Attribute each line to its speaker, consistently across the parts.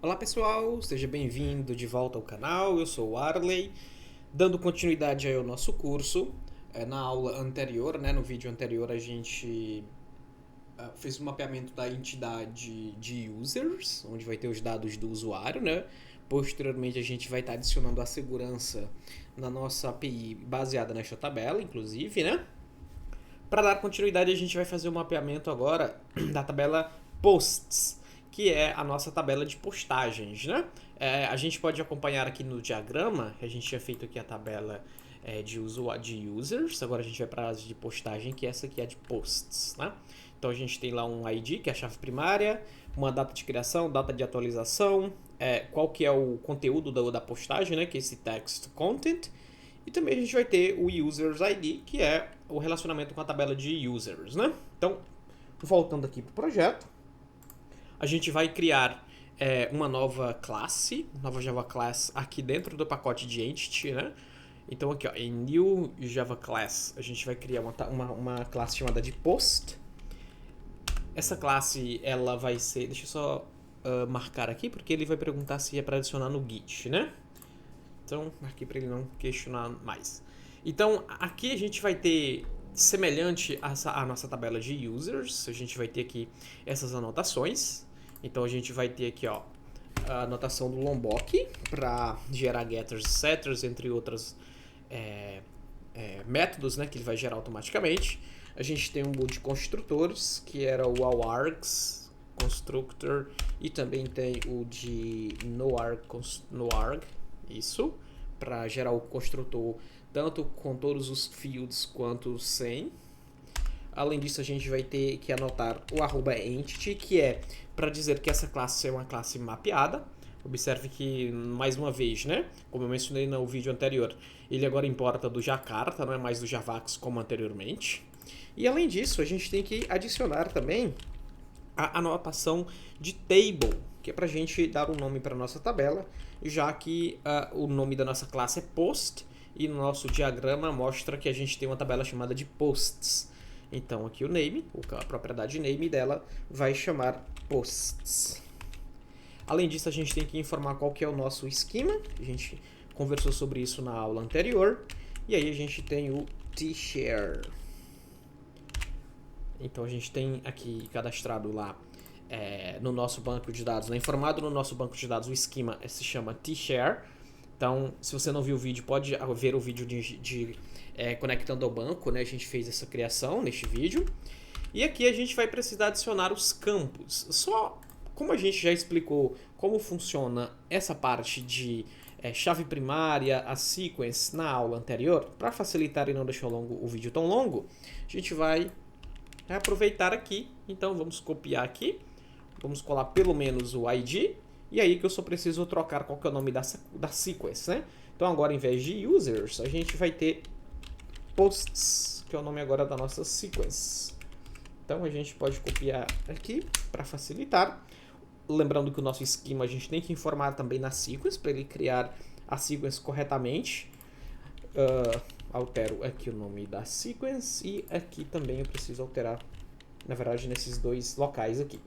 Speaker 1: Olá pessoal, seja bem-vindo de volta ao canal, eu sou o Arley, dando continuidade aí ao nosso curso. Na aula anterior, no vídeo anterior, a gente fez um mapeamento da entidade de users, onde vai ter os dados do usuário, né? Posteriormente a gente vai estar adicionando a segurança na nossa API baseada nesta tabela, inclusive, né? Para dar continuidade, a gente vai fazer o mapeamento agora da tabela posts, que é a nossa tabela de postagens, né? A gente pode acompanhar aqui no diagrama, que a gente tinha feito aqui a tabela de users, agora a gente vai para a de postagem, que essa aqui é a de posts, né? Então a gente tem lá um ID, que é a chave primária, uma data de criação, data de atualização, qual que é o conteúdo da postagem, né? Que é esse text content, e também a gente vai ter o Users ID, que é o relacionamento com a tabela de users, né? Então, voltando aqui para o projeto, a gente vai criar uma nova classe, nova Java Class aqui dentro do pacote de Entity, né? Então aqui, ó, em New Java Class, a gente vai criar uma classe chamada de Post. Essa classe, ela vai ser... Deixa eu só marcar aqui, porque ele vai perguntar se é para adicionar no Git, né? Então, aqui para ele não questionar mais. Então, aqui a gente vai ter, semelhante à nossa tabela de users, a gente vai ter aqui essas anotações. Então, a gente vai ter aqui, ó, a anotação do Lombok para gerar getters e setters, entre outros métodos, né, que ele vai gerar automaticamente. A gente tem um monte de construtores, que era o awargs constructor, e também tem o de noarg, isso, para gerar o construtor tanto com todos os fields quanto sem. Além disso, a gente vai ter que anotar o @entity, que é para dizer que essa classe é uma classe mapeada. Observe que, mais uma vez, né, como eu mencionei no vídeo anterior, ele agora importa do Jakarta, não é mais do Javax como anteriormente. E além disso, a gente tem que adicionar também a anotação de table, que é para a gente dar um nome para a nossa tabela, já que o nome da nossa classe é post, e no nosso diagrama mostra que a gente tem uma tabela chamada de posts. Então aqui o name, a propriedade name dela, vai chamar posts. Além disso, a gente tem que informar qual que é o nosso esquema. A gente conversou sobre isso na aula anterior. E aí a gente tem o tshare. Então a gente tem aqui cadastrado lá no nosso banco de dados, informado no nosso banco de dados, o esquema se chama tshare. Então, se você não viu o vídeo, pode ver o vídeo de conectando ao banco, né? A gente fez essa criação neste vídeo. E aqui a gente vai precisar adicionar os campos. Só como a gente já explicou como funciona essa parte de chave primária, a sequence na aula anterior, para facilitar e não deixar o vídeo tão longo, a gente vai aproveitar aqui. Então vamos copiar aqui, vamos colar pelo menos o ID, e aí que eu só preciso trocar qual que é o nome da sequence, né? Então agora, em vez de users, a gente vai ter posts, que é o nome agora da nossa sequence. Então a gente pode copiar aqui para facilitar. Lembrando que o nosso esquema a gente tem que informar também na sequence, para ele criar a sequence corretamente. Altero aqui o nome da sequence, e aqui também eu preciso alterar, na verdade, nesses dois locais aqui.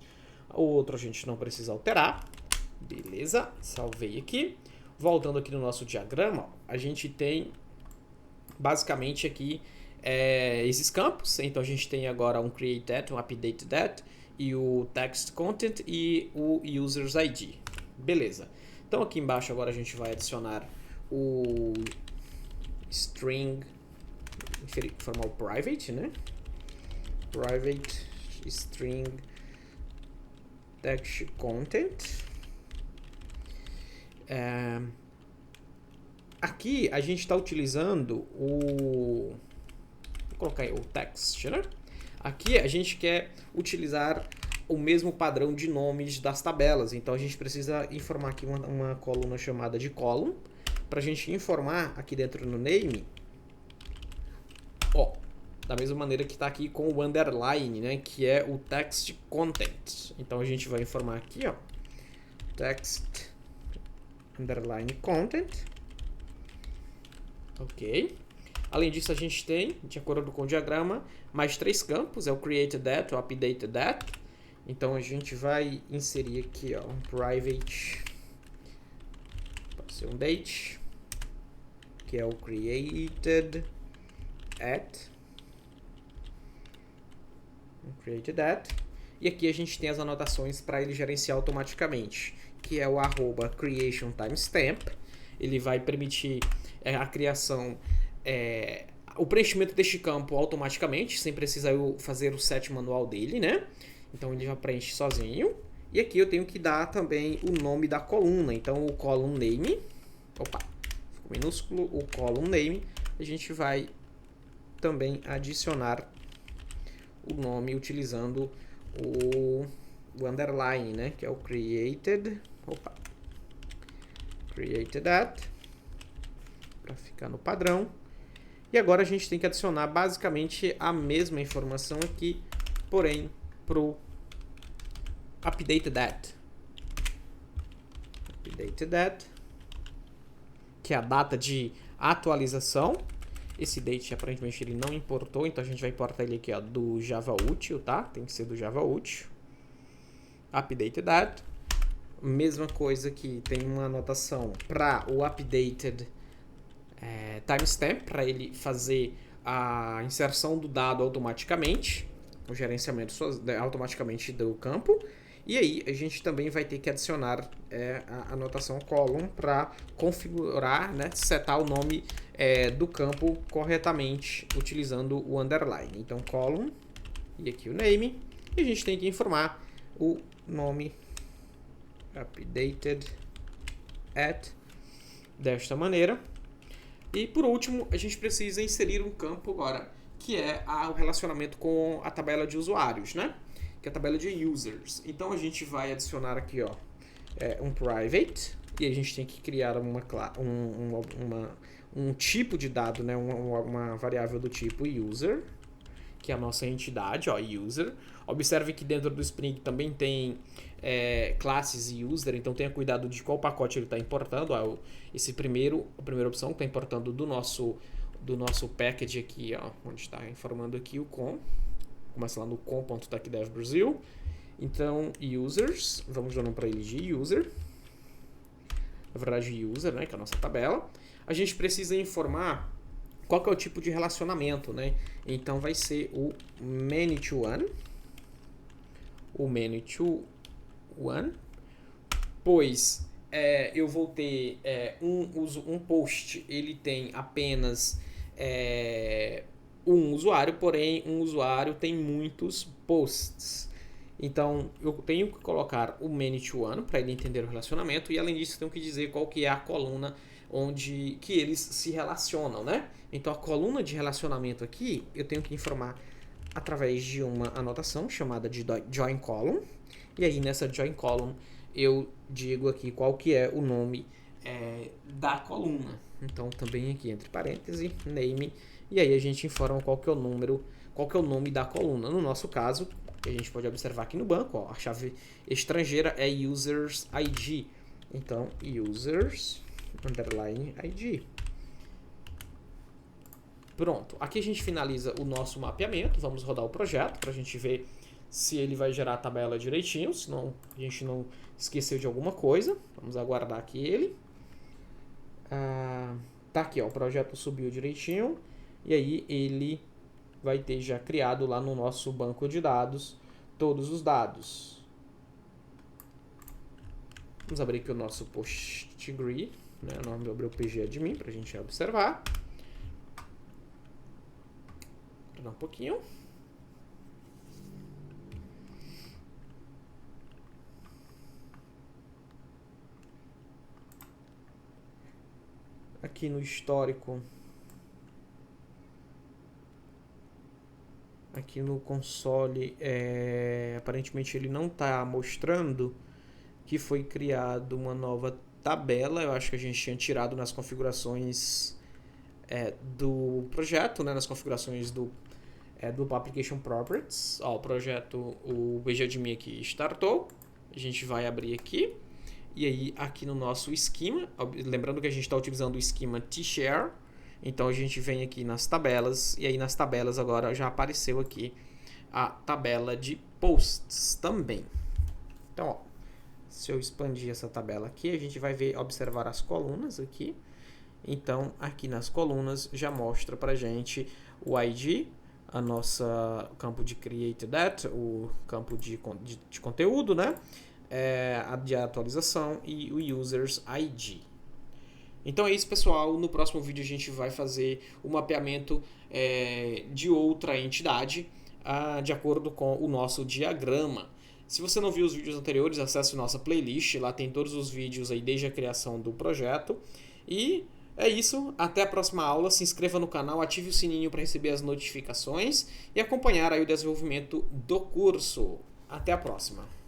Speaker 1: O outro a gente não precisa alterar. Beleza, salvei aqui. Voltando aqui no nosso diagrama, a gente tem basicamente aqui esses campos. Então a gente tem agora um create that, um update that, e o text content e o users ID. Beleza. Então aqui embaixo agora a gente vai adicionar o string, formar o private, né? Private string text content. Aqui a gente está utilizando vou colocar aí o text, né? Aqui a gente quer utilizar o mesmo padrão de nomes das tabelas, então a gente precisa informar aqui uma coluna chamada de column, para a gente informar aqui dentro no name, da mesma maneira que está aqui com o underline, né, que é o text content. Então a gente vai informar aqui, text underline content. Ok. Além disso, a gente tem, de acordo com o diagrama, mais 3 campos. É o create that, o update that. Então a gente vai inserir aqui, ó, um private, pode ser um date, que é o created at, e aqui a gente tem as anotações para ele gerenciar automaticamente, que é o @creation timestamp. Ele vai permitir a criação, o preenchimento deste campo automaticamente, sem precisar eu fazer o set manual dele, né? Então ele já preenche sozinho. E aqui eu tenho que dar também o nome da coluna. Então o column name, ficou minúsculo, o column name, a gente vai também adicionar o nome utilizando o underline, né? Que é o created at, para ficar no padrão. E agora a gente tem que adicionar basicamente a mesma informação aqui, porém pro updated at, que é a data de atualização. Esse date aparentemente ele não importou, então a gente vai importar ele aqui, ó, do Java útil, tá? Tem que ser do Java útil. Updated at. Mesma coisa que tem uma anotação para o updated timestamp, para ele fazer a inserção do dado automaticamente, o gerenciamento automaticamente do campo. E aí a gente também vai ter que adicionar a anotação column para configurar, né, setar o nome do campo corretamente utilizando o underline. Então column e aqui o name, e a gente tem que informar o nome updated at desta maneira. E por último, a gente precisa inserir um campo agora, que é o relacionamento com a tabela de usuários, né? Que é a tabela de users. Então a gente vai adicionar aqui, ó, um private, e a gente tem que criar um tipo de dado, né? Uma variável do tipo user, que é a nossa entidade, ó, user. Observe que dentro do Spring também tem classes e user, então tenha cuidado de qual pacote ele está importando. Ó, a primeira opção está importando do nosso package aqui, ó, onde está informando aqui o com. Começa lá no com.tecdev Brasil. Então, users, vamos dar um nome para ele de user. Na verdade, user, né, que é a nossa tabela. A gente precisa informar qual que é o tipo de relacionamento, né? Então vai ser o many-to-one. O many-to-one. Pois eu vou ter um post, ele tem apenas um usuário, porém um usuário tem muitos posts. Então eu tenho que colocar o many-to-one para ele entender o relacionamento, e além disso eu tenho que dizer qual que é a coluna que eles se relacionam, né? Então a coluna de relacionamento aqui eu tenho que informar através de uma anotação chamada de join column, e aí nessa join column eu digo aqui qual que é o nome da coluna. Então também aqui entre parênteses name, e aí a gente informa qual que é o nome da coluna. No nosso caso, a gente pode observar aqui no banco, ó, a chave estrangeira é users ID. Então users underline ID. Pronto, aqui a gente finaliza o nosso mapeamento. Vamos rodar o projeto para a gente ver se ele vai gerar a tabela direitinho, senão a gente não esqueceu de alguma coisa. Vamos aguardar aqui ele. Tá aqui, ó, o projeto subiu direitinho, e aí ele vai ter já criado lá no nosso banco de dados todos os dados. Vamos abrir aqui o nosso Postgre, né? O nome do pgadmin para a gente observar. Vou dar um pouquinho. Aqui no histórico, aqui no console, aparentemente ele não está mostrando que foi criado uma nova tabela. Eu acho que a gente tinha tirado nas configurações do projeto, né, nas configurações do Application Properties. Ó, o projeto, o bgadmin aqui startou. A gente vai abrir aqui. E aí, aqui no nosso esquema, lembrando que a gente está utilizando o esquema tshare, então a gente vem aqui nas tabelas, e aí nas tabelas agora já apareceu aqui a tabela de posts também. Então, ó, se eu expandir essa tabela aqui, a gente vai observar as colunas aqui. Então, aqui nas colunas já mostra pra gente o ID, a nossa campo de Create That, o campo de conteúdo, né? A de atualização e o Users ID. Então é isso, pessoal. No próximo vídeo a gente vai fazer o mapeamento de outra entidade de acordo com o nosso diagrama. Se você não viu os vídeos anteriores, acesse nossa playlist. Lá tem todos os vídeos aí desde a criação do projeto. E é isso. Até a próxima aula. Se inscreva no canal, ative o sininho para receber as notificações e acompanhar aí o desenvolvimento do curso. Até a próxima.